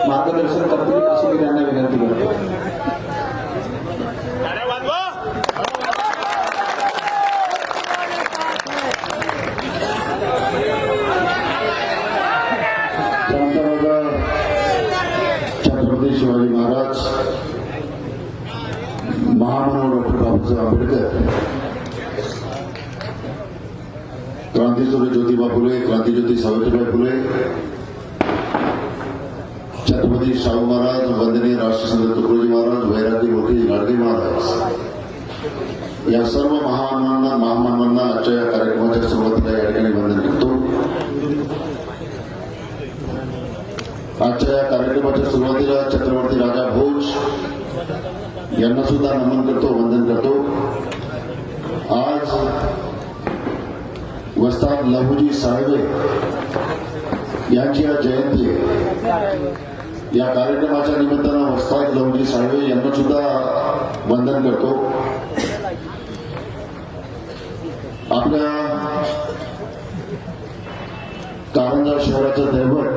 मार्गदर्शन करतील अशी मी त्यांना विनंती करतो. छत्रपती शिवाजी महाराज, महामानव डॉक्टर बाबासाहेब आंबेडकर, क्रांतीसूर्य ज्योतिबा फुले, क्रांतीज्योती सावित्रीबाई फुले, छत्रपती शाहू महाराज, वंदनीय राष्ट्रसंत तुकडोजी महाराज, वैरागी मोठी गाडगे महाराज या सर्व महामानवांना आजच्या या कार्यक्रमाच्या सुरुवातीला या ठिकाणी वंदन करतो. आजच्या या कार्यक्रमाच्या सुरुवातीला छत्रपती राजा भोज यांना सुद्धा नमन करतो, वंदन करतो. आज वस्ताद लहुजी साळवे यांची आज जयंती आहे. या कार्यक्रमाच्या निमित्तानं वस्ताद लहुजी साळवे यांना सुद्धा वंदन करतो. आपल्या कारंजा शहराचं दैवत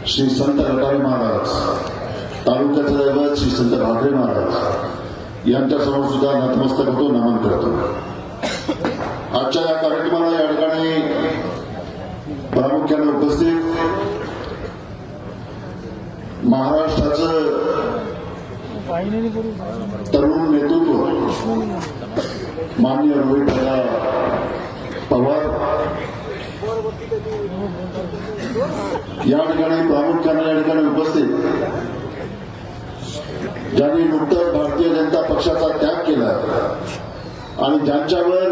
श्री संत गटारे महाराज, तालुक्याचं दैवत श्री संत भाकरे महाराज यांच्यासमोर सुद्धा नतमस्तक होतो, नमन करतो. आजच्या या कार्यक्रमाला या ठिकाणी प्रामुख्याने उपस्थित महाराष्ट्राचं तरुण नेतृत्व माननीय रोहित पवार या ठिकाणी प्रामुख्याने या ठिकाणी उपस्थित, ज्यांनी नुकतंच भारतीय जनता पक्षाचा त्याग केला आणि ज्यांच्यावर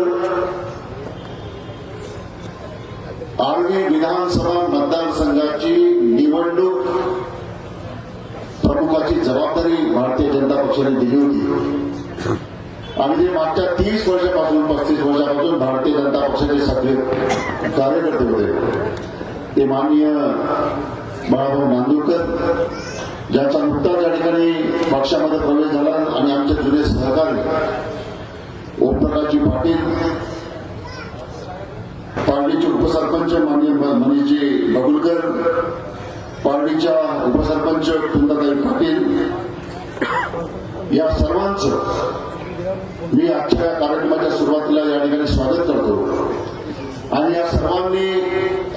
आर्वी विधानसभा मतदारसंघाची निवडणूक प्रमुखाची जबाबदारी भारतीय जनता पक्षाने दिली होती आणि ते मागच्या 30 वर्षापासून 35 वर्षापासून भारतीय जनता पक्षाचे सगळे कार्यकर्ते होते. ते माननीय बाळाभाऊ नांदुरकर ज्यांचा नुकताच या ठिकाणी पक्षामध्ये प्रवेश झाला आणि आमचे जुने सहकारी ओमप्रकाशजी पाटील, पारडीचे उपसरपंच माननीय मनीषजी बगुलकर, पारडीच्या उपसरपंच कुंदाताई पाटील या सर्वांचं मी आजच्या या कार्यक्रमाच्या सुरुवातीला या ठिकाणी स्वागत करतो. आणि या सर्वांनी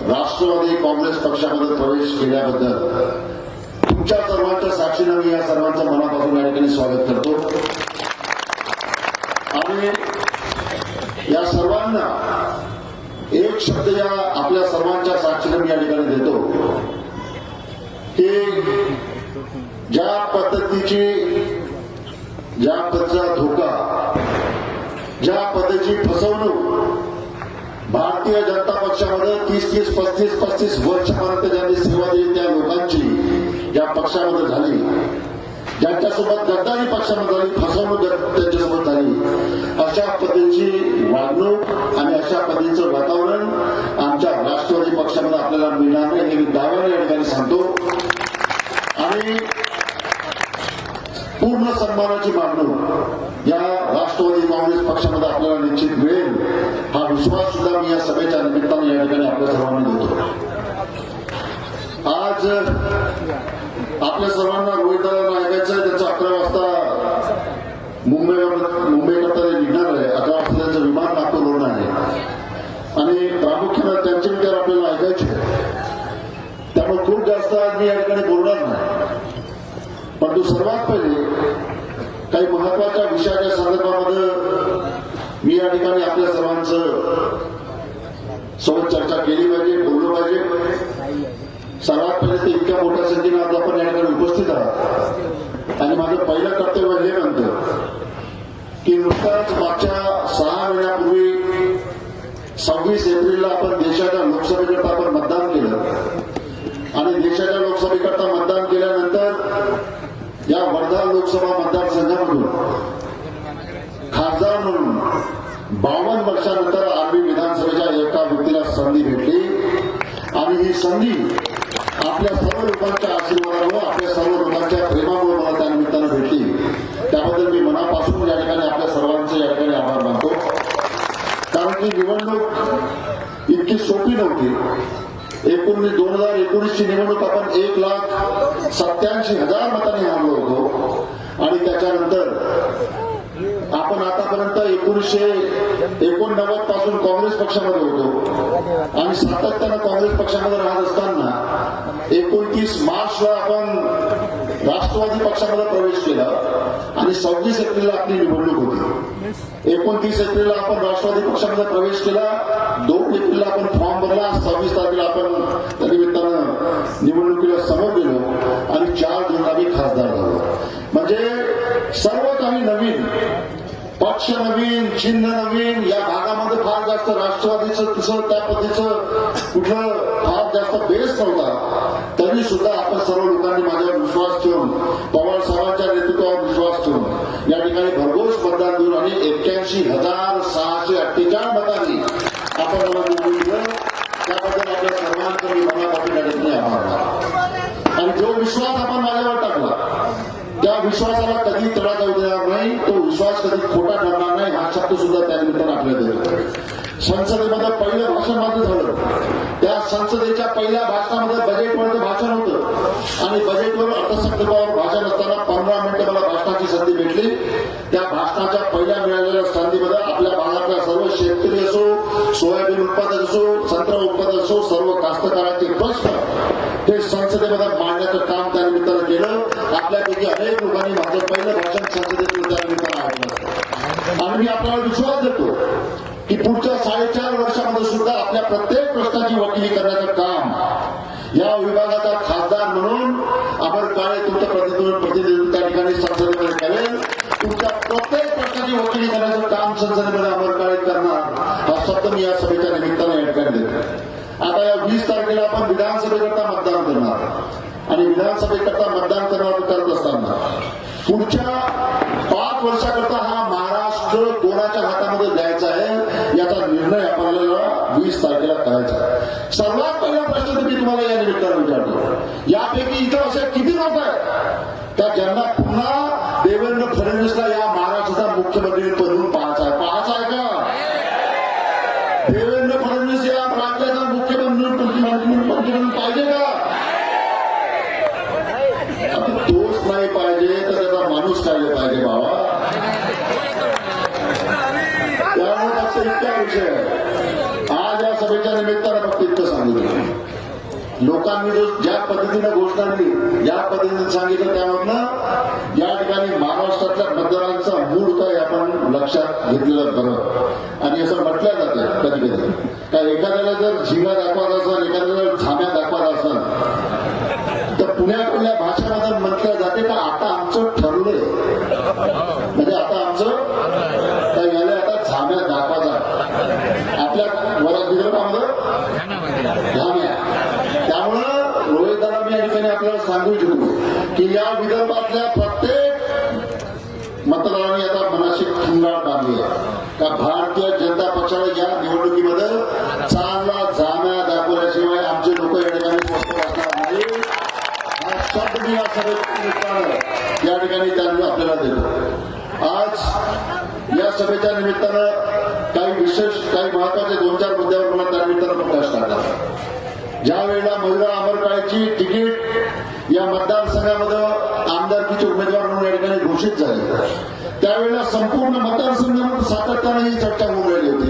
राष्ट्रवादी काँग्रेस पक्षामध्ये प्रवेश केल्याबद्दल तुमच्या सर्वांच्या साक्षीनं मी या सर्वांचं मनापासून या ठिकाणी स्वागत करतो. आणि या सर्वांना एक शब्द या आपल्या सर्वांच्या साक्षीनं मी या ठिकाणी देतो की ज्या पद्धतीचा धोका, ज्या पद्धतीची फसवणूक भारतीय जनता पक्षामध्ये 30-30, 35-35 वर्षापर्यंत ज्यांनी सेवा दिली त्या लोकांची या पक्षामध्ये झाली, ज्यांच्यासोबत गद्दारी पक्षामध्ये झाली, फसवणूक त्यांच्यासोबत झाली, अशा पद्धतीची वागणूक आणि अशा पद्धतीचं वातावरण आमच्या राष्ट्रवादी पक्षामध्ये आपल्याला मिळणार नाही हे मी दाव्याने या ठिकाणी सांगतो. आणि पूर्ण सन्मानाची वागणूक या राष्ट्रवादी काँग्रेस पक्षामध्ये आपल्याला निश्चित मिळेल हा विश्वास सुद्धा मी या सभेच्या निमित्ताने या ठिकाणी आपल्या सर्वांना देतो. आज आपल्या सर्वांना रोहितदारांना ऐकायचं आहे. त्यांचं 11 वाजता मुंबईकरता निघणार आहे. 11 वाजता त्यांचं विमान नागपूरवरून आहे आणि प्रामुख्याने त्यांचे विचार आपल्याला ऐकायचे. त्यामुळे खूप जास्त आज मी या ठिकाणी बोलणार नाही, परंतु सर्वात पहिले काही महत्वाच्या विषयाच्या संदर्भामध्ये मी या ठिकाणी आपल्या सर्वांचं सोबत चर्चा केली पाहिजे, बोललो पाहिजे. सर्वात पहिले ते इतक्या मोठ्या संख्येने आज आपण या ठिकाणी उपस्थित आहात आणि माझं पहिलं कर्तव्य हे म्हणतं की नुकताच मागच्या 6 महिन्यापूर्वी 26 एप्रिलला आपण देशाच्या लोकसभेकरता आपण मतदान केलं आणि देशाच्या लोकसभेकरता मतदान केल्यानंतर या वर्धा लोकसभा मतदारसंघामधून खासदार म्हणून 52 वर्षानंतर आर्वी विधानसभेच्या एका व्यक्तीला संधी भेटली आणि ही संधी आपल्या सर्व लोकांच्या आशीर्वादामुळे, आपल्या सर्व लोकांच्या प्रेमामुळे मला त्या निमित्तानं भेटली. त्याबद्दल मी मनापासून या ठिकाणी आपल्या सर्वांचे या ठिकाणी आभार मानतो. कारण की निवडणूक इतकी सोपी नव्हती. 2019 ची निवडणूक आपण 1,87,000 मतांनी हारलो होतो आणि त्याच्यानंतर आपण आतापर्यंत 1989 पासून काँग्रेस पक्षामध्ये होतो आणि सातत्यानं काँग्रेस पक्षामध्ये राहत असताना 29 मार्चला आपण राष्ट्रवादी पक्षामध्ये प्रवेश केला आणि 26 एप्रिलला आपली निवडणूक होती. 29 एप्रिलला आपण राष्ट्रवादी पक्षामध्ये प्रवेश केला, 2 एप्रिलला आपण फॉर्म भरला, 26 तारखेला आपण त्या निमित्तानं निवडणुकीला समोर गेलो आणि 4 जूनला आम्ही खासदार झालो. म्हणजे सर्व काही नवीन, पक्ष नवीन, चिन्ह नवीन. या भागामध्ये फार जास्त राष्ट्रवादीचं तसं त्या पद्धतीचं कुठलं फार जास्त बेस नव्हता. तरी सुद्धा आपण सर्व लोकांनी माझ्यावर विश्वास ठेवून, पवार साहेबांच्या नेतृत्वावर विश्वास ठेवून या ठिकाणी भरघोस मतदान देऊन आणि 81,648 मतांनी आपण मला निवडून दिलं. त्याबद्दल आपल्या सर्वांकडे मनापासून या ठिकाणी आभार. आणि जो विश्वास आपण माझ्यावर टाकला त्या विश्वासाला कधी तडा जाऊ देणार नाही, तो विश्वास कधी खोटा ठरणार नाही, हा शब्द सुद्धा त्यानिमित्तानं आपल्याला देतो. संसदेमध्ये पहिलं भाषण माझं झालं. त्या संसदेच्या पहिल्या भाषणामध्ये बजेटवरचं भाषण होतं आणि बजेटवर अर्थसंकल्पावर भाषण असताना 15 मिनिटं मला भाषणाची संधी भेटली. त्या भाषणाच्या पहिल्या मिळालेल्या संधीमध्ये आपल्या भागातल्या सर्व शेतकरी असो, सोयाबीन उत्पादक असो, संत्रा उत्पादक असो, सर्व कास्तकारांचे प्रश्न हे संसदेमध्ये मांडण्याचं काम त्यानिमित्तानं केलं. आपल्यापैकी अनेक लोकांनी माझं पहिलं भाषण संसदेतून त्यानिमित्तानं ऐकलं आणि मी आपल्याला विश्वास देतो की पुढच्या 4.5 वर्षामध्ये सुद्धा आपल्या प्रत्येक प्रश्नाची वकिली करण्याचं काम या विभागाचा खासदार म्हणून अमर काळे तुमचं प्रतिनिधित्व त्या ठिकाणी संसदेमध्ये करेल. तुमच्या प्रत्येक प्रश्नाची वकिली करण्याचं काम संसदेमध्ये अमर काळे करणार, हा शब्द मी या सभेच्या निमित्तानं या ठिकाणी देतो. आता या 20 तारखेला आपण विधानसभेकरता मतदान करणार आणि विधानसभेकरता मतदान करत असताना पुढच्या 5 वर्षाकरता हा महाराष्ट्र कोणाच्या हातामध्ये द्यायचा आहे याचा निर्णय आपल्याला 20 तारखेला करायचा आहे. सर्वात पहिला प्रश्न मी तुम्हाला या निमित्तानं विचारतो, यापैकी इथं असे किती लोक आहेत का ज्यांना पुन्हा देवेंद्र फडणवीसला या महाराष्ट्राचा मुख्यमंत्री बनवून पाहायचा आहे का? देवेंद्र फडणवीस या राज्याचा मुख्यमंत्री पाहिजे का? तोच नाही पाहिजे तर त्याचा माणूस काय पाहिजे बाबा. त्यामुळे फक्त इतका विषय आज या सभेच्या निमित्तानं फक्त इतकं सांगितलं. लोकांनी जो ज्या पद्धतीनं घोषणा दिली, ज्या पद्धतीने सांगितलं, त्यामधनं या ठिकाणी महाराष्ट्रातल्या मतदारांचा मूड काय आपण लक्षात घेतलेलं बरं. आणि असं म्हटलं जातं कधी कधी का एखाद्याला जर झिंगा दाखवायचा असेल, एखाद्याला झाम्या दाखवायला असेल तर पुण्याकडल्या भाषेमध्ये म्हटलं जाते का आता आमचं ठरलंय, म्हणजे आता आमचं काय झालंय, आता झाम्या दाखवायचा आपल्या वरात विदर्भामध्ये झाम्या. त्यामुळं रोहित दादा मी या ठिकाणी आपल्याला सांगू इच्छितो की या विदर्भातल्या प्रत्येक मतदारांनी आता मनाशी खिंगार बांधली आहे का भारतीय जनता पक्षाला या निवडणुकीमध्ये चांगला जाम्या दाखवल्याशिवाय आमचे लोक या ठिकाणी स्वस्थ बसणार नाही. हा शब्द मी या सभेच्या या ठिकाणी त्यांना आपल्याला देतो. आज या सभेच्या निमित्तानं काही महत्वाचे 2-4 मुद्द्यावर मला त्या निमित्तानं प्रकाश टाकला. ज्या वेळेला मधुरा अमर काळेची तिकीट या मतदारसंघामध्ये आमदारकीचे उमेदवार म्हणून या ठिकाणी घोषित झाले, त्यावेळेला संपूर्ण मतदारसंघामध्ये सातत्याने ही चर्चा होऊन राहिली होती.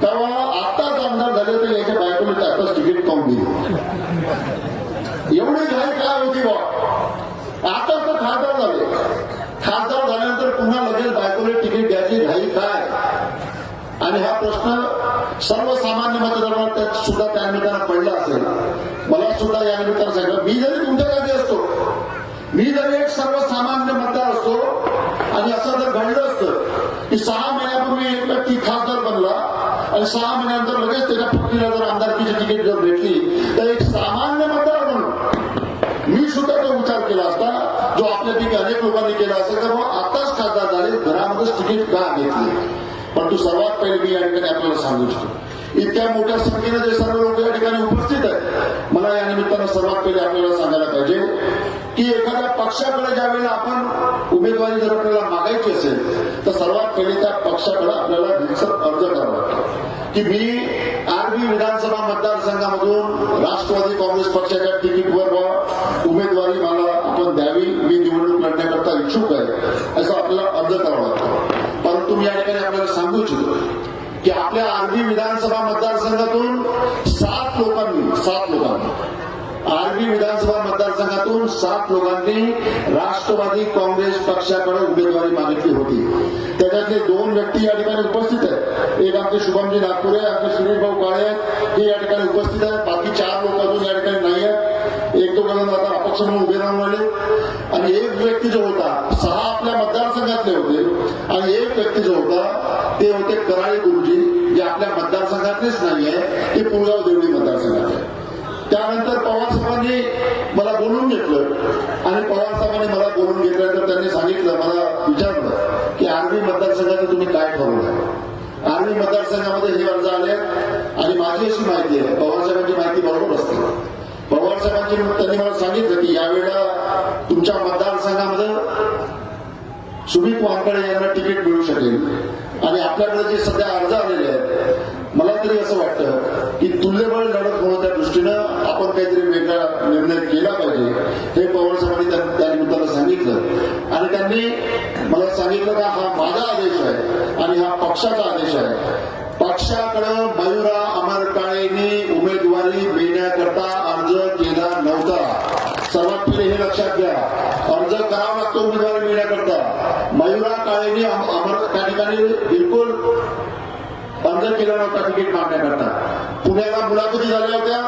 तेव्हा आताच आमदार झाले तर याच्या बायकोने आताच तिकीट काढून दिली. एवढी घाई काय होती बा, आताच तर खासदार झाले, खासदार झाल्यानंतर पुन्हा लगेच बायकोने तिकीट घ्यायची घाई काय? आणि हा प्रश्न सर्वसामान्य मतदारांना सुद्धा त्या निमित्तानं पडला असेल. मला सुद्धा या निमित्तानं सांगितलं, मी जरी तुमच्या जागी असतो, मी जरी एक सर्वसामान्य मतदार असतो आणि असं जर घडलं असतं की 6 महिन्यापूर्वी एक व्यक्ती खासदार बनला आणि 6 महिन्यानंतर लगेच त्याच्या पत्नीला जर आमदारकीची तिकीट जर भेटली तर एक सामान्य मतदार म्हणून मी सुद्धा तो विचार केला असता जो आपल्यापैकी अनेक लोकांनी केला असेल तर मग आताच खासदार झाले, घरामध्येच तिकीट का घेतली. परंतु सर्वात पहिले मी या ठिकाणी आपल्याला सांगू इच्छितो, इतक्या मोठ्या संख्येने जे सर्व लोक या ठिकाणी उपस्थित आहेत, मला या निमित्तानं सर्वात पहिले आपल्याला सांगायला पाहिजे की एखाद्या पक्षाकडे ज्या वेळेला आपण उमेदवारी जर आपल्याला मागायची असेल तर सर्वात पहिले त्या पक्षाकडे आपल्याला अर्ज करावा लागतो. की मी आर्वी विधानसभा मतदारसंघामधून राष्ट्रवादी काँग्रेस पक्षाच्या तिकीटवर उमेदवारी मला आपण द्यावी, मी निवडणूक लढण्याकरता इच्छुक आहे असं आपल्याला अर्ज करावा लागतो. परंतु मी या ठिकाणी आपल्याला सांगू इच्छितो की आपल्या आर्वी विधानसभा मतदारसंघातून 7 लोकांनी आर्वी विधानसभा मतदारसंघातून 7 लोकांनी राष्ट्रवादी काँग्रेस पक्षाकडे उमेदवारी मागितली होती. त्याच्यातले 2 व्यक्ती या ठिकाणी उपस्थित आहेत. एक आमचे शुभमजी नागपुरे, आमचे सुनील भाऊ काळे हे या ठिकाणी उपस्थित आहेत. बाकी 4 लोक अजून या ठिकाणी नाही आहेत. 1-2 जण आता अपक्ष म्हणून उभे राहून आले आणि एक व्यक्ती जो होता 6 आपल्या मतदारसंघातले होते आणि एक व्यक्ती जो होता ते होते कराळे गुरुजी, जे आपल्या मतदारसंघातलेच नाहीये, ते पुलगाव देवळी मतदारसंघात आहे. त्यानंतर पवार साहेबांनी मला बोलून घेतलं आणि पवार साहेबांनी मला बोलून घेतल्यानंतर त्यांनी सांगितलं, मला विचारलं की आर्वी मतदारसंघाचं तुम्ही काय ठरवलं. आर्वी मतदारसंघामध्ये हे अर्ज आले आणि माझी अशी माहिती आहे, पवार साहेबांची माहिती बरोबर असते. पवार साहेबांची त्यांनी मला सांगितलं की यावेळेला तुमच्या मतदारसंघामध्ये सुमित वानकडे यांना तिकीट मिळू शकेल आणि आपल्याकडे जे सध्या अर्ज आलेले आहेत, मला तरी असं वाटतं की तुल्यबळ लढत होण्याच्या दृष्टीनं आपण काहीतरी वेगळा निर्णय केला पाहिजे. हे पवार साहेबांनी त्या निमित्तानं सांगितलं आणि त्यांनी मला सांगितलं का हा माझा आदेश आहे आणि हा पक्षाचा आदेश आहे. पक्षाकडं मयुरा अमर काळेंनी उमेदवारी देण्याकरता अर्ज केला नव्हता. सर्वात पहिले हे लक्षात घ्या, अर्ज करावा लागतो उमेदवारी मिळण्याकरता. मयुरा काळेंनी त्या ठिकाणी बिलकुल अर्ज केला नव्हता तिकीट मागण्याकरता. पुण्याला मुलाखती झाल्या होत्या,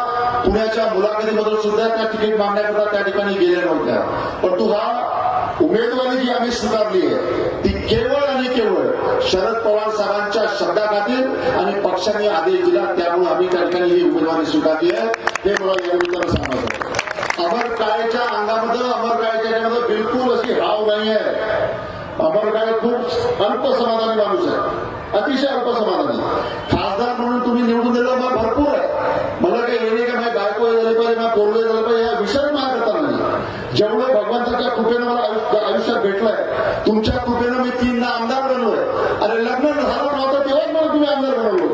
पुण्याच्या मुलाखतीमधून सुद्धा त्या तिकीट मागण्याकरता त्या ठिकाणी गेल्या नव्हत्या. परंतु हा उमेदवारी जी आम्ही स्वीकारली आहे ती केवळ आणि केवळ शरद पवार साहेबांच्या शब्दाखातीर आणि पक्षाने आदेश दिला, त्यामुळे आम्ही त्या ठिकाणी ही उमेदवारी स्वीकारली आहे. हे मला या निमित्तानं सांगायचं. अमर काळेच्या अंगामध्ये, अमर काळेच्या बिलकुल अशी हाव नाही आहे. अमर काळे खूप अल्पसमाधानी माणूस आहे, अतिशय अल्पसमाधानी. खासदार म्हणून तुम्ही निवडून दिलं मग भरपूर आहे. मला काही येणे का माझी बायको झाले पाहिजे, माझ्या पोरले झालं पाहिजे या विषय मला करता नाही. जेवढं भगवंताच्या कृपेनं मला आयुष्यात भेटलंय, तुमच्या कृपेनं मी 3 आमदार बनलोय. अरे लग्न झालं नव्हतं तेव्हाच मला तुम्ही आमदार बनवलं.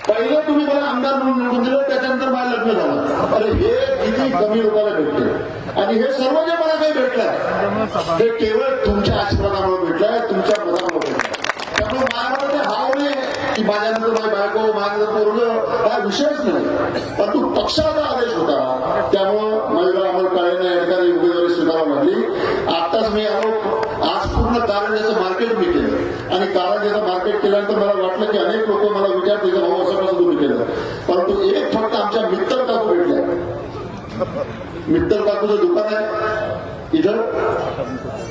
पहिले तुम्ही मला आमदार म्हणून निवडून दिलं, त्याच्यानंतर मला लग्न झालं. अरे हे किती कमी लोकांना भेटते आणि हे सर्व जे मला काही भेटलंय ते केवळ तुमच्या आशीर्वादामुळे भेटलंय, तुमच्या मतामुळे भेटलंय. त्यामुळे माझ्यामध्ये ते हाव नाही की माझ्यानंतर माझी बायको, माझ्यानंतर पोरगं, हा विषयच नाही. परंतु पक्षाचा आदेश होता, त्यामुळं मयुरा अमर काळेंना या ठिकाणी उमेदवारी स्वीकारावी लागली. आताच मी आलो, आज पूर्ण कारंजाचं मार्केट मी केलं आणि कारंजाचं मार्केट केल्यानंतर मला वाटलं की अनेक लोक मला विचारतील की भाऊ असं कसं तुम्ही केलं. परंतु एक फक्त आमच्या मित्तर काकू भेटल्या. मित्तर काकूचं दुकान आहे इथं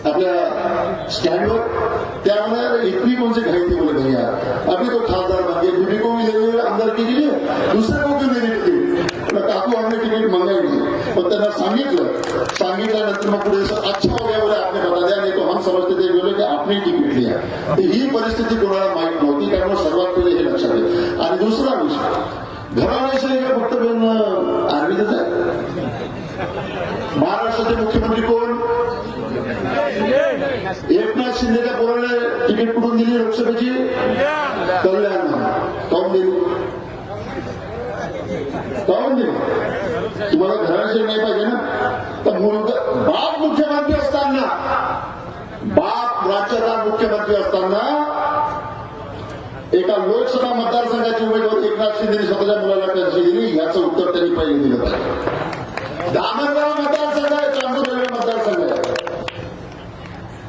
आपल्या स्टँडवर. त्यामुळे इतनी कोणसे घाई थी बोले भैया अभी तो खासदार बन गए, बीबी को भी ले आमदारकी दिली, दुसरे को क्यों नहीं देती. काकू हमने तिकीट मंगाई. पण त्यांना सांगितल्यानंतर मग पुढे अच्छा हो गया बोले आपने बता दिया, नाही तो हम समजते थे बोले की आपने तिकीट लिया. ही परिस्थिती कोणाला माहीत नव्हती, त्यामुळे सर्वात पहिले हे लक्षात आहे. आणि दुसरा विषय, घराण्याशी फक्त आर्मीतच आहे. महाराष्ट्राचे मुख्यमंत्री कोण? एकनाथ शिंदेच्या पोराने तिकीट कुठून दिली लोकसभेची? कल्याण. काऊन दिली? तुम्हाला घराण्याशी नाही पाहिजे ना. तर बाप मुख्यमंत्री असताना, बाप राज्याचा मुख्यमंत्री असताना एका लोकसभा मतदारसंघाची उमेदवारी एकनाथ शिंदेने स्वतःच्या मुलाला कशी दिली, याचं उत्तर त्यांनी पहिले दिलं पाहिजे. दामनगाव मतदारसंघ आहे, चांदूर मतदारसंघ आहे.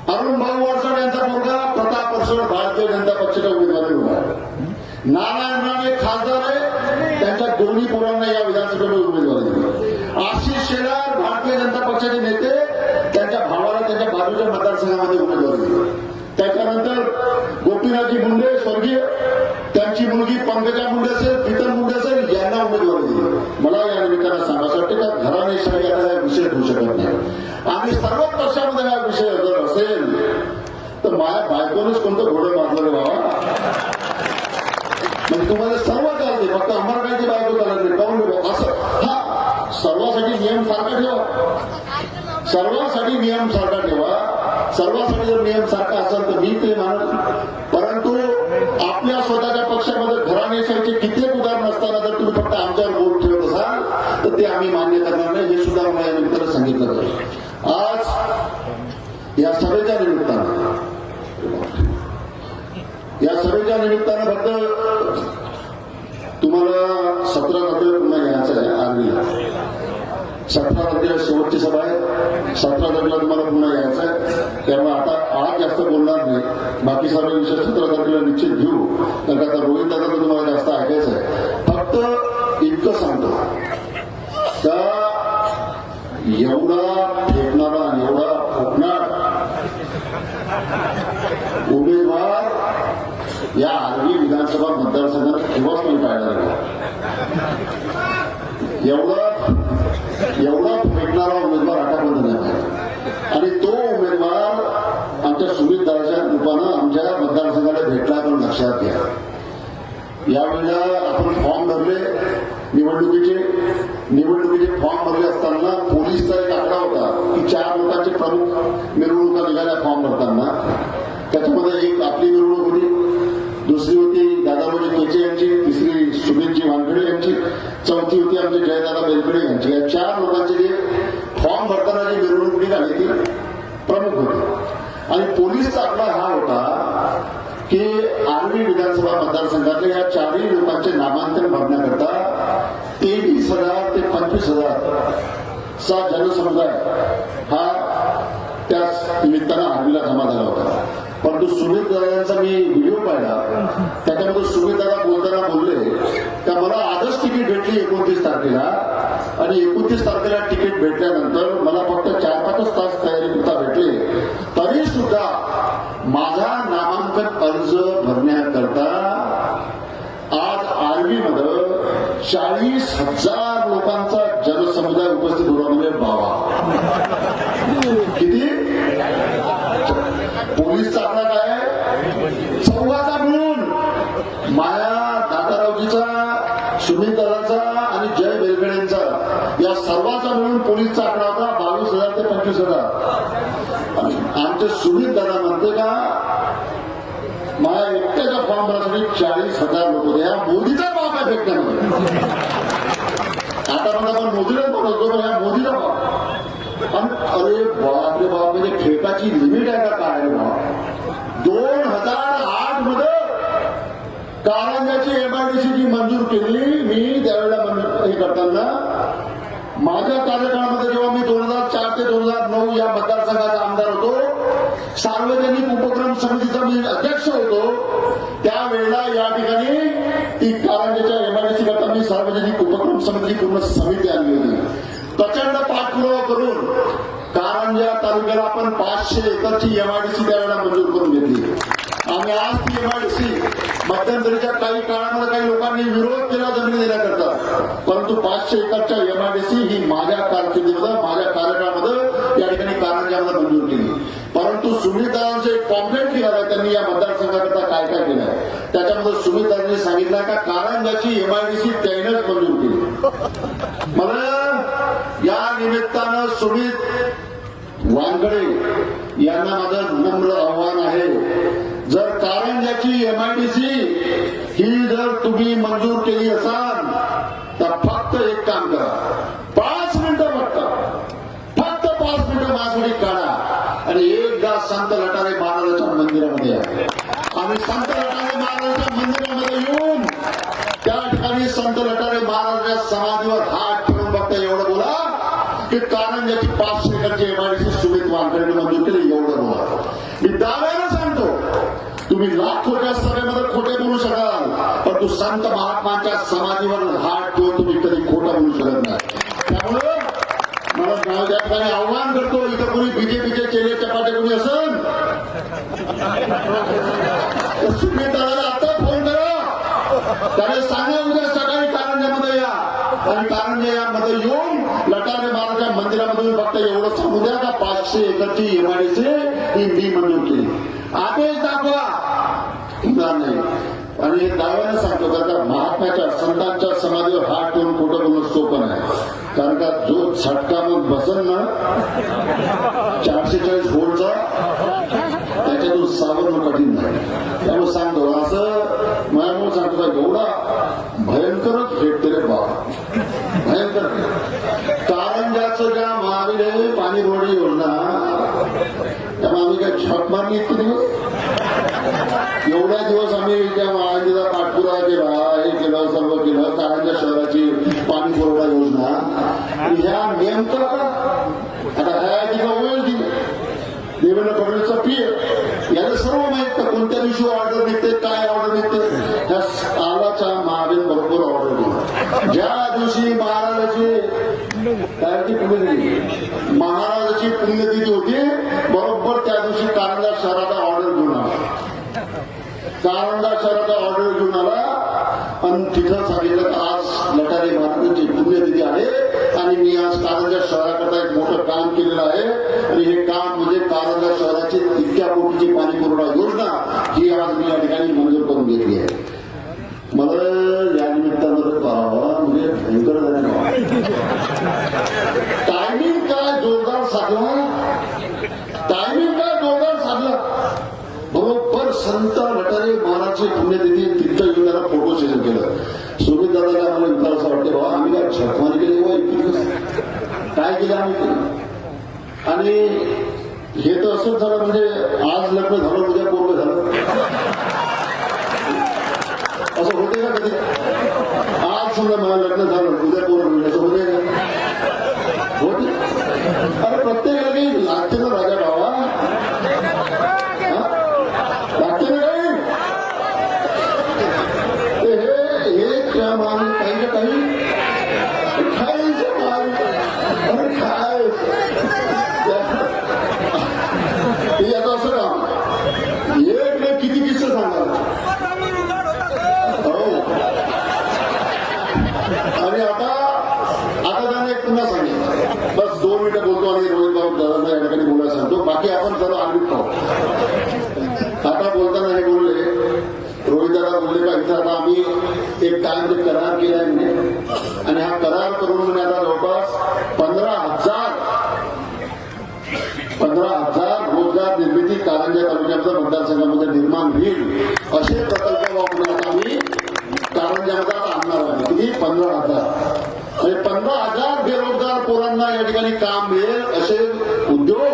अरुण भाऊ वरसाड यांचा मुलगा प्रताप वरसाड भारतीय जनता पक्षाच्या उमेदवारी उभा आहे. नारायण राणे खासदार आहे, त्यांच्या दोन्ही पोरांना या विधानसभेला उमेदवारी दिली. आशिष शेलार भारतीय जनता पक्षाचे नेते, त्यांच्या भावाला त्यांच्या बाजूच्या मतदारसंघामध्ये उमेदवारी दिली. त्याच्यानंतर गोपीनाथजी मुंडे स्वर्गीय, त्यांची मुलगी पंकजा मुंडे असेल, प्रीतम मुंडे असेल, यांना उमेदवारी दिली. मला या निमित्तानं सांगायचं वाटतं का घराणेशाही हा विषय होऊ शकत नाही. आणि सर्व पक्षामध्ये हा विषय जर असेल तर माझ्या बायकोनेच कोणतं घोडं मारलं बाबा. म्हणजे तुम्हाला सर्व चालते, फक्त अंबरकाळची बायको चालत नाही. काऊन असं? हा, सर्वांसाठी नियम सारखा ठेवा, सर्वांसाठी नियम सारखा ठेवा. सर्वांसाठी जर नियम सारखा असेल तर मी ते मानत, परंतु तुम्हाला 17 तारखेला पुन्हा यायचं आहे आर्मीला. 17 तारखेला शेवटची सभा आहे. 17 तारखेला तुम्हाला पुन्हा यायचं आहे. त्यामुळे आता आज जास्त बोलणार नाही. बाकी सर्व विषय 17 तारखेला निश्चित घेऊ. कारण आता रोहित दादा तुम्हाला जास्त ऐकायचं आहे. फक्त इतकं सांगतो का एवढा फेकणारा आणि एवढा फुकणार उमेदवार या आर्वी विधानसभा मतदारसंघात केव्हाच नाही पाहिला गेला. एवढा फेकणारा उमेदवार आतापर्यंत नाही पाहिला. आणि तो उमेदवार आमच्या सुमितदाराच्या रूपानं आमच्या मतदारसंघाला भेटला. पण लक्षात घ्या, यावेळेला आपण फॉर्म भरले निवडणुकीचे फॉर्म भरले असताना पोलीसचा एक आकडा होता की 4 लोकांचे प्रमुख मिरवणुका निघाल्या फॉर्म भरताना. त्याच्यामध्ये एक आपली मिरवणूक होती, दुसरी होती दादाभाई केचे यांची, तिसरी सुमितजी वानखेडे यांची, चौथी होती आमचे जयदादा बेलकडे यांची. या 4 लोकांचे जे फॉर्म भरताना जी मिरवणूक निघाली ती प्रमुख होती. आणि पोलीसचा आकडा हा होता की आर्वी विधानसभा मतदारसंघातल्या या 4ही लोकांचे नामांकन भरण्याकरता 23,000 ते 25,000 चा जनसमुदाय हा त्या निमित्तानं आर्वीला जमा झाला होता. परंतु सुमित दादांचा मी व्हिडिओ पाहिला, त्याच्यामध्ये सुमित दादा बोलताना बोलले का मला आजच तिकीट भेटली 29 तारखेला आणि 29 तारखेला तिकीट भेटल्यानंतर मला फक्त 4-5 तास तयारीपुरता भेटले, तरी सुद्धा माझा नामांकन अर्ज भरण्याकरता आज आर्वीमध्ये 40,000 लोकांचा जनसमुदाय उपस्थित होता. म्हणजे बाबा किती पोलीसचा आकडा काय आहे? 4चा मिळून माया दादारावजीचा, सुमितदारांचा आणि जय बेलगडेंचा या सर्वांचा मिळून पोलीसचा आकडा होता 22,000 ते 25,000. आमचे सुमितदारा म्हणते का माझ्या एकट्याच्या फॉर्म भरण्यासाठी 40,000 लोक होते. या मोदीचा भाव काय फेकण्यामध्ये. आता मला आपण मोदीलाच बोलतो, या मोदीचा भाव. अरे बापरे बाप, म्हणजे फेकाची लिमिट आहे का काय भाव. 2008 मध्ये कारंजाची MIDC जी मंजूर केली मी त्यावेळेला हे करताना माझ्या कार्यकाळामध्ये जेव्हा मी 2004 ते 2009 या मतदारसंघाचा आमदार होतो, सार्वजनिक उपक्रम समितीचा मी अध्यक्ष होतो, त्यावेळेला या ठिकाणी ती कारंजाच्या MIDC करता मी सार्वजनिक उपक्रम समिती पूर्ण समिती आणली होती. प्रचंड पाठपुरावा करून कारंजा तालुक्याला आपण 500 एकरची MIDC त्यावेळेला मंजूर करून घेतली. आम्ही आज ती MIDC मध्यंतरीच्या काही काळामध्ये काही लोकांनी विरोध केला जमीन देण्याकरता, परंतु 500 एकरच्या MIDC ही माझ्या कारकिर्दीमध्ये माझ्या कार्यकाळामध्ये या ठिकाणी कारंजामध्ये मंजूर केली. परंतु सुमितदारांचं एक पॉम्पलेट केलं त्यांनी या मतदारसंघाकरता काय काय केलं. त्याच्यामध्ये सुमितदारांनी सांगितलं का कारंजाची MIDC त्यानेच मंजूर केली. मला या निमित्तानं सुमित वानखेडे यांना माझं नम्र आव्हान आहे, जर कारंजाची MIDC ही जर तुम्ही मंजूर केली असाल तर फक्त एक काम करा, 5 मिनिटं फक्त 5 मिनिटं माझ्यासाठी काढा आणि एकदा संत लटारे महाराजांच्या मंदिरामध्ये या. आम्ही संत लटारे महाराजांच्या मंदिरामध्ये येऊन त्या ठिकाणी संत लटारे महाराजांच्या समाधीवर हात ठेवून फक्त एवढं बोला की कारंजाची 500 एकरची MIDC सुमित वानखेडे मंजूर केली. एवढं बोला. मी दाव्यानं सांगतो, तुम्ही लाखोच्या सभेमध्ये खोटे बोलू शकाल, पण तू संत महात्माच्या समाधीवर हात ठेवून तुम्ही कधी खोटं बोलू शकत नाही. त्यामुळे मला त्या ठिकाणी आव्हान करतो, इथं कोणी बीजेपीचे चेले चपाटे कोणी असेल सुमितदाराला आता फोन करा, त्याने सांगा उद्या सकाळी कारंजामध्ये या आणि कारंजा यामध्ये येऊन लटारे महाराजांच्या मंदिरामधून फक्त एवढं सांगू द्या का 500 एकरची MIDC ही मी मंजूर केली. आदेश दाखवा नाही. आणि हे दाव्यानं सांगतो का महात्म्याच्या संतांच्या समाधीवर हात ठेवून खोटं बोलणं सोपं नाही. कारण का जो झटका मग बसन ना 440 व्होल्टचा त्याच्यातून सावरणं कठीण नाही. त्यामुळे सांगतो असं माझ्यामुळे सांगतो का एवढा भयंकरच भेटते रे बाबा, भयंकर. कारंजाचं ज्या महावीर पाणी रोडी योजना त्यामुळे आम्ही काय झक मारली इतके दिवस, एवढ्या दिवस आम्ही त्या महावीरला केलं कारंजा शहराची पाणी पुरवठा योजना. ह्या नेमकं आता ह्या तिला ओळख दिली देवेंद्र फडणवीसचा पीए याला सर्व माहित का कोणत्या दिवशी ऑर्डर निघते काय ऑर्डर निघते. ह्या तालाच्या महावीर बरोबर ऑर्डर दिली. ज्या दिवशी महाराजाची पुण्यतिथी होती बरोबर त्या दिवशी कारंजा शहराचा ऑर्डर घेऊन आला. कारंजा शहराचा ऑर्डर घेऊन आला आणि तिथं सांगितलं की आज लटारे महाराजांची पुण्यतिथी आहे आणि मी आज कारंजा शहराकरता एक मोठं काम केलेलं आहे आणि हे काम म्हणजे कारंजा शहराची इतक्या कोटीची पाणी पुरवठा योजना ही आज मी या ठिकाणी मंजूर करून घेतली आहे. मला या निमित्तानं पाहावा म्हणजे भयंकर टायमिंग काय जोरदार साधला. टायमिंग काय जोरदार साधला. बरोबर संत लटारे महाराजची पुण्यतिथी तिथं येऊन त्याला फोटो सेशन केलं. सुमित दादाला आम्हाला विचार असं वाटते बाबा आम्ही काय झकमारी केली काय केलं आम्ही केलं. आणि हे तर असंच झालं म्हणजे आज लग्न झालं उद्या पूर्ण झालं असं होते का कधी. आज समजा मला लग्न झालं उद्या पूर्ण होईल असं होते का होते. अरे प्रत्येकाला काही लागते ना राजा बाबा लागते ना काही हे त्या मान काही ना काही खायचं मान अरे खाय हे आता असं काम एक किती किस्से सांगा. आणि आता त्याने एक पुन्हा सांगितलं बस 2 मिनिटं बोलतो आणि रोहित भाऊ दादांना या ठिकाणी बोलायला सांगतो बाकी आपण सर्व आम्ही पाहू. आता बोलताना हे बोलले रोहित दादा बोलले का इथं आता आम्ही एक काय करार केलाय म्हणे आणि हा करार करून म्हणे आता जवळपास 15,000 रोजगार निर्मिती कारंजा तालुक्याच्या मतदारसंघामध्ये निर्माण होईल असे प्रकल्प वापरून आता आम्ही कारंजामध्ये आणणार आहे. किती 15,000 आणि 15,000 बेरोजगार पोरांना या ठिकाणी काम मिळेल असे उद्योग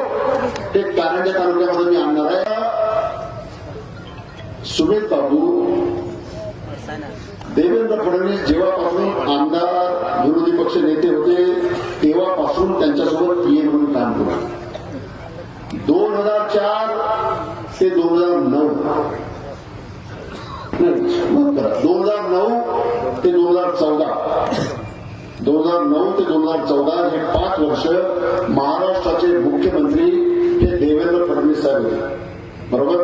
हे कारंजा तालुक्यामध्ये मी आणणार आहे. सुमित बाबू देवेंद्र फडणवीस जेव्हापासून आमदार विरोधी पक्ष नेते होते तेव्हापासून त्यांच्यासोबत पीए म्हणून काम केलं. 2004 ते 2009 ते 2014 हे 5 वर्ष महाराष्ट्राचे मुख्यमंत्री हे देवेंद्र फडणवीस साहेब होते. बरोबर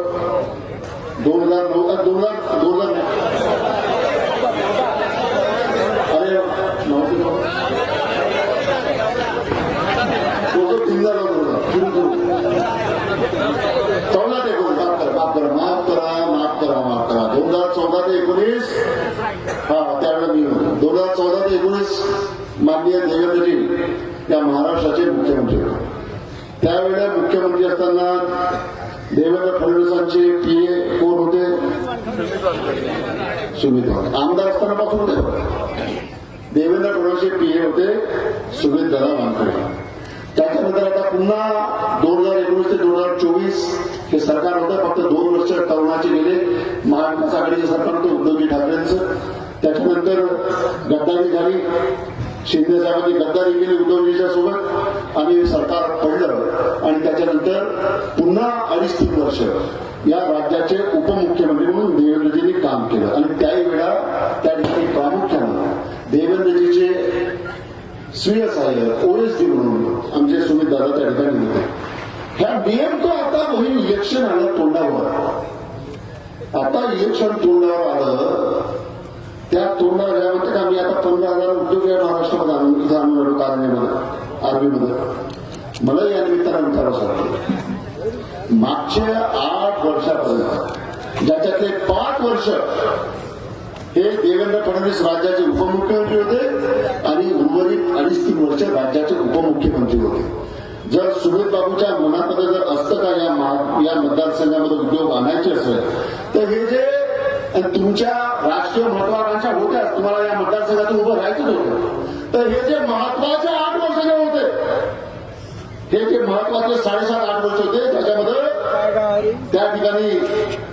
2009 अरे 2014 ते 19 त्यावेळेला मी 2014 ते 19 माननीय देवेंद्रजी या महाराष्ट्राचे मुख्यमंत्री होते. त्यावेळेला मुख्यमंत्री असताना देवेंद्र फडणवीसांचे पीए कोण होते. सुमित दादा आमदार असताना पासून देवेंद्र फडणवीसचे पीए होते सुमित दादा वानखडे. त्याच्यानंतर आता पुन्हा 2019 ते 2024 हे सरकार होतं. फक्त 2 वर्ष तरुणाचे गेले. महाविकास आघाडीचे सरकार होतं उद्धवजी ठाकरेंचं. त्याच्यानंतर गद्दारी झाली. शिंदे साहेबांनी गद्दारी केली उद्धवजीच्या सोबत आणि सरकार पडलं आणि त्याच्यानंतर पुन्हा 2.5-3 वर्ष या राज्याचे उपमुख्यमंत्री म्हणून देवेंद्रजींनी काम केलं आणि त्याही वेळा त्या ठिकाणी प्रामुख्यानं देवेंद्रजीचे स्वीय सहाय्यक ओएसडी म्हणून आमचे सुमित दादा त्या ठिकाणी होते. ह्या नेमकं आता होईल इलेक्शन आलं तोंडावर. आता इलेक्शन तोंडावर आलं त्या तोंडावर या म्हणते का मी आता 15,000 उद्योग या महाराष्ट्रामध्ये आणून कारंजामध्ये आर्मीमध्ये. मला या निमित्तानं विचारावं वाटतं मागच्या 8 वर्षापर्यंत ज्याच्यातले 5 वर्ष हे देवेंद्र फडणवीस राज्याचे उपमुख्यमंत्री होते आणि उर्वरित 2.5-3 वर्ष राज्याचे उपमुख्यमंत्री होते. जर सुमित बाबूच्या मनामध्ये जर असतं का या मतदारसंघामध्ये उद्योग आणायचे असेल तर हे जे तुमच्या राष्ट्रीय महत्वाकांक्षा होत्या तुम्हाला या मतदारसंघातून उभं राहायचंच होतं तर हे जे महत्वाचे 8 वर्ष जे होते हे जे महत्वाचे 7.5-8 वर्ष होते त्याच्यामध्ये त्या ठिकाणी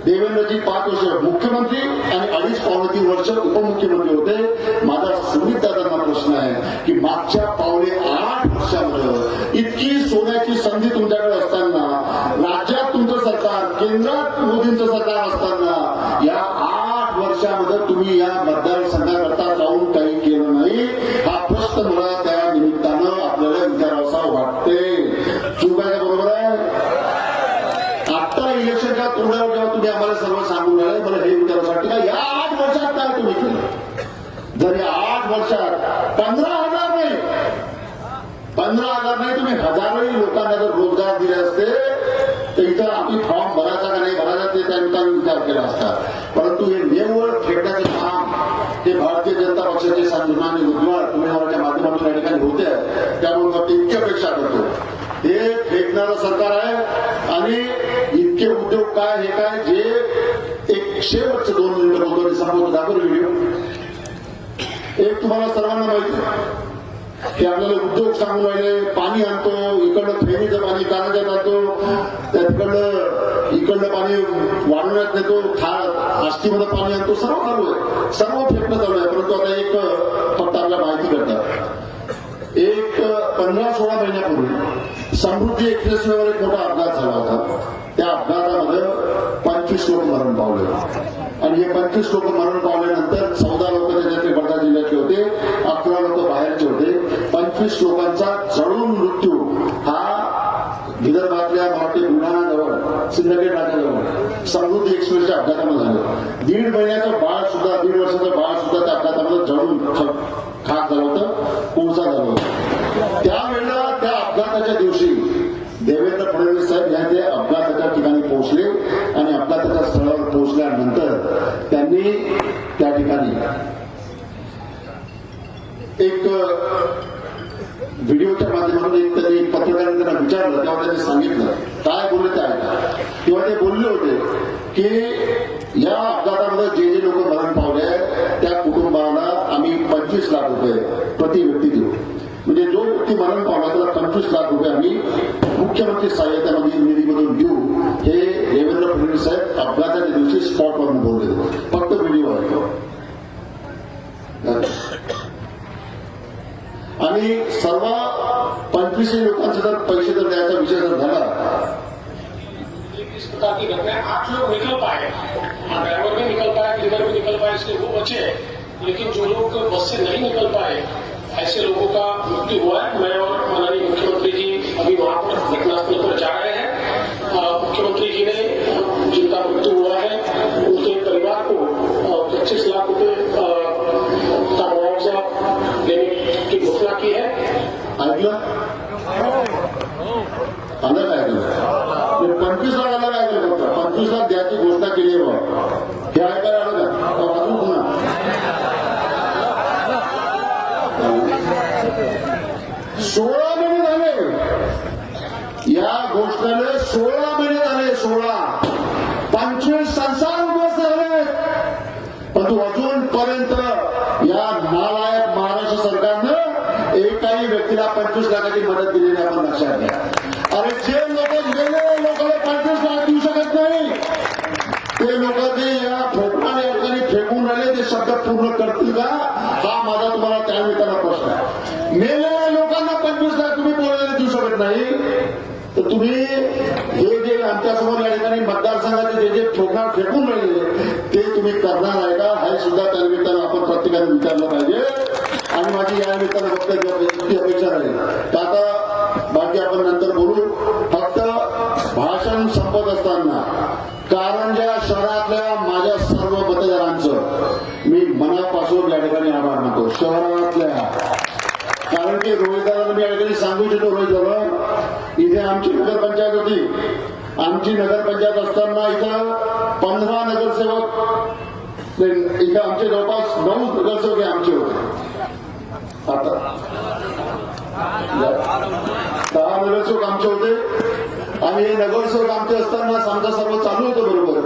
देवेंद्रजी 5 वर्ष मुख्यमंत्री आणि 2.5-3 वर्ष उपमुख्यमंत्री होते. माझा सुनीत दादांना प्रश्न आहे की मागच्या 8 वर्षामध्ये इतकी सोन्याची संधी तुमच्याकडे असताना, राज्यात तुमचं सरकार, केंद्रात मोदींचं सरकार असताना या 8 वर्षामध्ये तुम्ही या मतदारसंघाकरता जाऊन काही केलं नाही. हा प्रश्न मला त्या निमित्तानं आपल्याला विचारावासा वाटते. चूक आहे का? बरोबर आहे. आता इलेक्शनच्या तोंडावर जेव्हा तुम्ही आम्हाला सर्व सांगून राहिले, मला हे विचारावं वाटतं का या 8 वर्षात काय तुम्ही केलं? जर या 8 वर्षात 15,000 नाही, 15,000 नाही, तुम्ही हजारोही लोकांना जर रोजगार दिले असते तर इथं आम्ही फॉर्म भरायचा का नाही भरायचा ते त्या निमित्तानं विचार केला असता. परंतु हे नेमवळ फेडण्याचं काम हे भारतीय जनता पक्षाचे सन्माननीय उमेदवार उमेदवाराच्या माध्यमातून या ठिकाणी होते. त्यामुळे मी इतकी अपेक्षा करतो. हे फेकणारं सरकार आहे आणि इतके उद्योग काय हे काय जे एक शेवटचे 2 मिनिटं बोलतो संपवतो. दाखवतो व्हिडिओ. एक तुम्हाला सर्वांना माहिती आहे की आपल्याला उद्योग सांगून राहिले, पाणी आणतो, इकडलं फेरीचं पाणी कानाच्यात आणतो, इकडलं पाणी वाढवण्यात नेतो, आष्टीमध्ये पाणी आणतो, सर्व चालू आहे, सर्व फेकणं चालू आहे. परंतु आता एक फक्त आपल्याला माहिती करतात. एक 15-16 महिन्यापूर्वी समृद्धी एक्सप्रेसवेवर एक मोठा अपघात झाला होता. त्या अपघातामध्ये 25 लोक मरण पावले आणि हे 25 लोक मरण पावल्यानंतर 14 लोक त्याच्यातले वर्धा जिल्ह्यातले होते, 11 लोक बाहेरचे होते. 25 लोकांचा जळून मृत्यू हा विदर्भातल्या मराठी बुलढाणाजवळ सिंदखेड नाक्याजवळ समृद्धी एक्सप्रेसच्या अपघातामध्ये झालं. 1.5 महिन्याचं बाळ सुद्धा, 1.5 वर्षाचं बाळ सुद्धा त्या अपघातामध्ये जळून खाक झालं होतं, कोळसा झालं होतं. त्यावेळेला त्या अपघाताच्या दिवशी देवेंद्र फडणवीस साहेब या ते अपघाताच्या ठिकाणी पोहोचले आणि अपघाताच्या स्थळावर पोहोचल्यानंतर त्यांनी त्या ठिकाणी एक व्हिडिओच्या माध्यमातून त्यांनी पत्रकारांनी त्यांना विचारलं. तेव्हा त्यांनी सांगितलं काय बोलले ते ऐका. तेव्हा ते बोलले होते की या अपघातामध्ये जे लोक मरण पावले त्या कुटुंबाला आम्ही 25 लाख रुपये प्रति व्यक्ती देऊ. म्हणजे जो व्यक्ती मरण पावला त्याला 25 लाख रुपये आम्ही मुख्यमंत्री सहाय्यता निधीमधून देऊ. हे देवेंद्र फडणवीस साहेब अपघाताच्या दिवशी स्पॉटवरून बोलले. फक्त व्हिडिओ आहे आणि सर्व 25 लोकांचे जर पैसे जर द्यायचा विषय जर झाला, इस प्रकार की घटनाएं 8 लोग निकल पाए, ड्राइवर भी निकल पाए, क्लीनर भी निकल पाए, इसलिए वो बचे. लेकिन जो लोग बस से नहीं निकल पाए ऐसे लोगों का मृत्यु हुआ है. मैं और माननीय मुख्यमंत्री जी अभी वहां पर घटनास्थल पर जा रहे हैं. मुख्यमंत्री जी ने जिनका मृत्यु हुआ है उनके परिवार को 25 लाख रुपए का मुआवजा देने की घोषणा की है. ऐकलं आलं काय ऐकलं? 25 लाखाला काय ऐकलं? फक्त 25 लाख द्यायची घोषणा केली आहे बाबा. हे ऐकायला आलं का? वाजून पुन्हा 16 महिने झाले या घोषणेला. 16 महिने झाले. 25 संसार उद्ध्वस्त झाले. परंतु अजूनपर्यंत या नालायक महाराष्ट्र सरकारनं एकाही व्यक्तीला 25 लाखाची मदत दिलेली आपण लक्षात घ्या. अरे जे लोक गेले लोकांना 25 लाख देऊ शकत नाही ते लोक ते या फोटोने या ठिकाणी फेकून राहिले. ते शब्द पूर्ण करतील का? हा माझा तुम्हाला त्या निमित्तानं प्रश्न आहे. मेलेल्या लोकांना 25 लाख तुम्ही बोलायला देऊ शकत नाही तर तुम्ही हे जे आमच्यासमोर या ठिकाणी मतदारसंघाचे जे ठोकणार फेकून राहिले ते तुम्ही करणार आहे का? हे सुद्धा त्या निमित्तानं आपण प्रत्येकाने विचारलं पाहिजे. आणि माझी या निमित्तानं फक्त इतकी अपेक्षा राहील तर आता बाकी आपण नंतर बोलू. फक्त भाषण संपत असताना कारंजा शहरातल्या माझ्या सर्व मतदारांचं मी मनापासून या ठिकाणी आभार मानतो. शहरातल्या, कारण की रोहिदारांना मी या ठिकाणी सांगू इच्छितो. रोहित इथे आमची नगरपंचायत होती. आमची नगरपंचायत असताना इथं 15 नगरसेवक, इथं आमचे जवळपास 9 नगरसेवक आमचे होते. आता 10 नगरसेवक आमचे होते आणि हे नगरसेवक आमचे असताना आमचं सर्व चालू होतं बरोबर.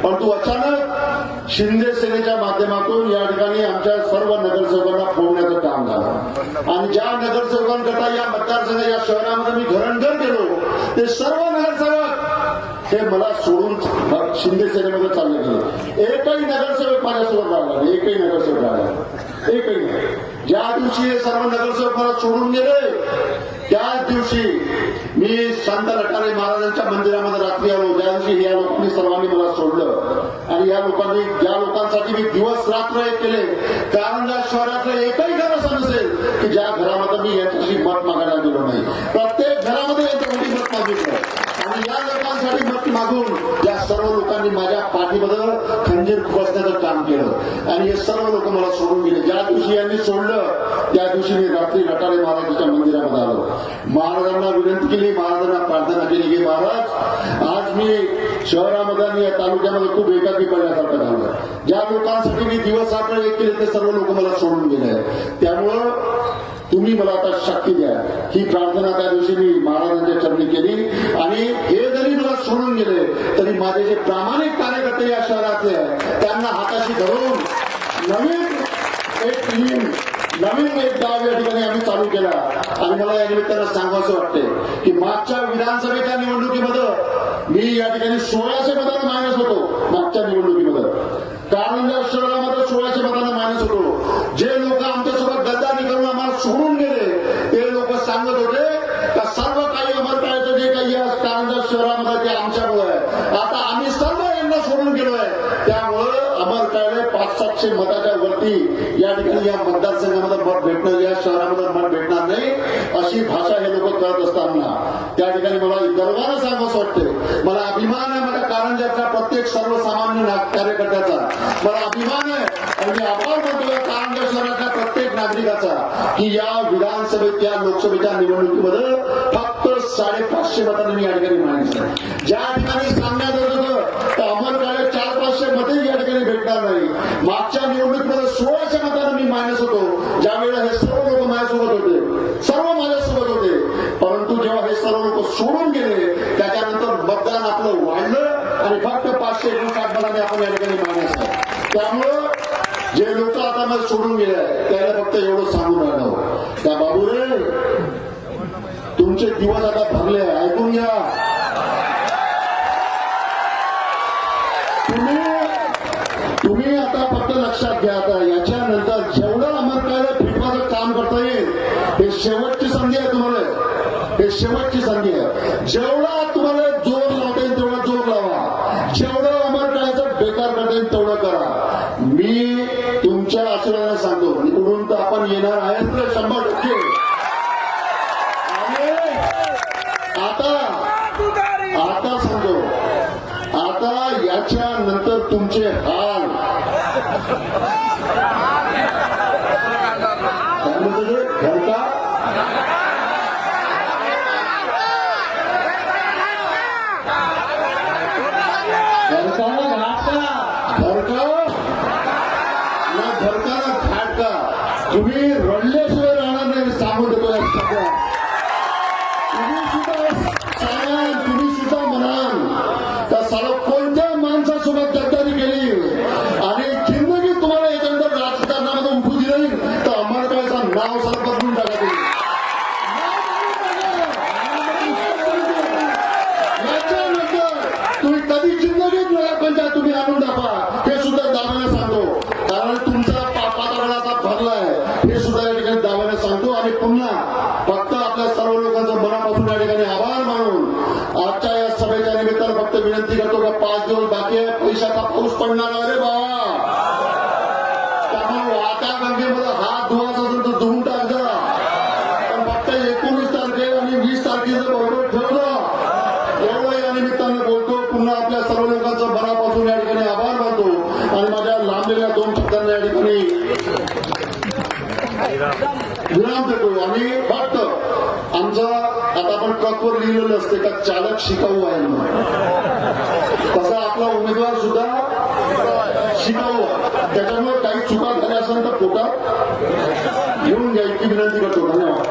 परंतु अचानक शिंदे सेनेच्या माध्यमातून या ठिकाणी आमच्या सर्व नगरसेवकांना फोडण्याचं काम झालं आणि ज्या नगरसेवकांकरता या मतदारसंघ या शहरामध्ये मी घरंघर गेलो ते सर्व नगरसेवक हे मला सोडून शिंदे सेनेमध्ये चाललं गेलं. एकही नगरसेवक माझ्यासोबत राहिला नाही, एकही नगरसेवक राहिला नाही, एकही नाही. ज्या दिवशी हे सर्व नगरसेवक मला सोडून गेले त्याच दिवशी मी संत लटारे महाराजांच्या मंदिरामध्ये रात्री आलो. त्या दिवशी या लोकांनी सर्वांनी मला सोडलं आणि या लोकांनी ज्या लोकांसाठी मी दिवस रात्र एक केले, कारण या शहरातलं एकही घर असं नसेल की ज्या घरामध्ये मी याच्याशी मत मागायला गेलो नाही. प्रत्येक घरामध्ये यांच्यासाठी मत मागितलं आणि या लोकांसाठी मत मागून या सर्व लोकांनी माझ्या पाठीमध्ये खंजीर खुपसण्याचं काम केलं आणि हे सर्व लोक मला सोडून गेले. ज्या दिवशी यांनी सोडलं त्या दिवशी मी रात्री लटारे महाराजांच्या मंदिरामध्ये आलो. महाराजांना विनंती केली, महाराजांना प्रार्थना केली की महाराज, आज मी शहरामध्ये आणि या तालुक्यामध्ये खूप एकाकी पडल्यासारखं झालं. ज्या लोकांसाठी मी दिवस रात्र एक केले ते सर्व लोक मला सोडून गेले. त्यामुळं तुम्ही मला आता शक्ती द्या. ही प्रार्थना त्या दिवशी मी महाराजांच्या चरणी केली आणि हे जरी मला सोडून गेले तरी माझे जे प्रामाणिक कार्यकर्ते या शहरातले आहेत त्यांना हाताशी धरून नवीन एक गाव या ठिकाणी आम्ही चालू केला. आणि मला या निमित्तानं सांगायचं वाटते की मागच्या विधानसभेच्या निवडणुकीमध्ये मी या ठिकाणी 1600 मतांना मायनस होतो. मागच्या निवडणुकीमध्ये कारंजा शहरामध्ये 1600 मतांना मायनस होतो. जे लोक आमच्यासोबत गद्दारी करून आम्हाला सोडून गेले ते लोक सांगत होते का सर्व काही अमरकाळचं जे काही या कारंजा शहरामध्ये ते आमच्यामुळे आहे. आता आम्ही सर्व यांना सोडून गेलोय, त्यामुळं अमरकाळले 500-700 मताच्या वरती या ठिकाणी या मतदारसंघामध्ये मत भेटणार, या शहरामध्ये मत भेटणार नाही अशी भाषा हे लोक करत असताना त्या ठिकाणी मला गर्वानं सांगावंसं वाटते. मला अभिमान आहे माझ्या कारंजाचा प्रत्येक सर्वसामान्य कार्यकर्त्याचा मला अभिमान आहे आणि मी आभार मानतो या कारंजा शहरातल्या प्रत्येक नागरिकाचा की या विधानसभेच्या लोकसभेच्या निवडणुकीमध्ये फक्त 550 मतांनी मी या ठिकाणी मागितलं. ज्या ठिकाणी सांगण्यात येत होतं तर अमरकाळे 400-500 मते या ठिकाणी भेटणार नाही. मागच्या निवडणुकीमध्ये 1600 मतांना मी मायनस होतो. ज्यावेळेला हे सर्व लोक माझ्यासोबत होते, सर्व माझ्यासोबत होते, परंतु जेव्हा हे सर्व लोक सोडून गेले त्याच्यानंतर मतदान आपलं वाढलं आणि फक्त 559 मतांनी आपण या ठिकाणी मायनस आहे. त्यामुळं जे लोक आता मला सोडून गेले त्याला फक्त एवढं सांगून राहिलो का बाबू रे, तुमचे दिवस आता भरले, ऐकून घ्या. तुम्ही आता फक्त लक्षात घ्या, आता याच्यानंतर जेवढं अमरकाळे फिटवाचं काम करता येईल हे शेवटची संधी आहे तुम्हाला, हे शेवटची संधी आहे. जेवढा तुम्हाला जोर लावता येईल तेवढा जोर लावा, जेवढं अमरकाळ्याचं बेकार करता येईल तेवढं करा. मी तुमच्या आशीर्वादाने सांगतो निवडून तर आपण येणार आहेच ना 100%. आता सांगतो, आता याच्या नंतर तुमचे हाल घर का घाट का तुम्ही रडल्याशिवाय राहणार नाही सांगून देतो. या सगळ्या तुम्ही सुद्धा म्हणाल तर सर्व कोणत्या माणसासोबत गद्दारी केली आणि जिंदगी तुम्हाला याच्यानंतर राजकारणामध्ये उठू दिली तर अमरकाळेचं नाव सर्व बदलून टाका. याच्यानंतर तुम्ही कधी जिंदगीत नगरपंचायत तुम्ही आणून टाका हे सुद्धा दाव्याने सांगतो, कारण तुमचा पाताळाचा भरलाय हे सुद्धा या ठिकाणी दाव्याने सांगतो. आणि पुन्हा फक्त आपल्या सर्व लोकांचं मनापासून या ठिकाणी आभार मानून आजच्या या सभेच्या निमित्तानं फक्त विनंती करतो का 5 दिवस बाकी आहे, पैशाचा पाऊस पडणार आहे रे बाबा. त्यामुळे वाटा गंगेमध्ये हात धुवायचा असेल तर धुवून टाकजा, पण फक्त 19 तारखे आणि 20 तारखेचं बरोबर ठेवलं. एवढं या निमित्तानं बोलतो. पुन्हा आपल्या सर्व लोकांचं मनापासून या ठिकाणी आभार मानतो आणि माझ्या लांबलेल्या 2 शब्दांना या ठिकाणी विराम देतो. आणि फक्त आमचा आता आपण ट्रकवर लिहिलेलं असते का चालक शिकाऊ आहे म्हणून, तसा आपला उमेदवार सुद्धा शिकाऊ आहे. त्याच्यामुळे काही चुका झाल्या असेल तर पोटात घेऊन घ्या इतकी विनंती करतो. धन्यवाद.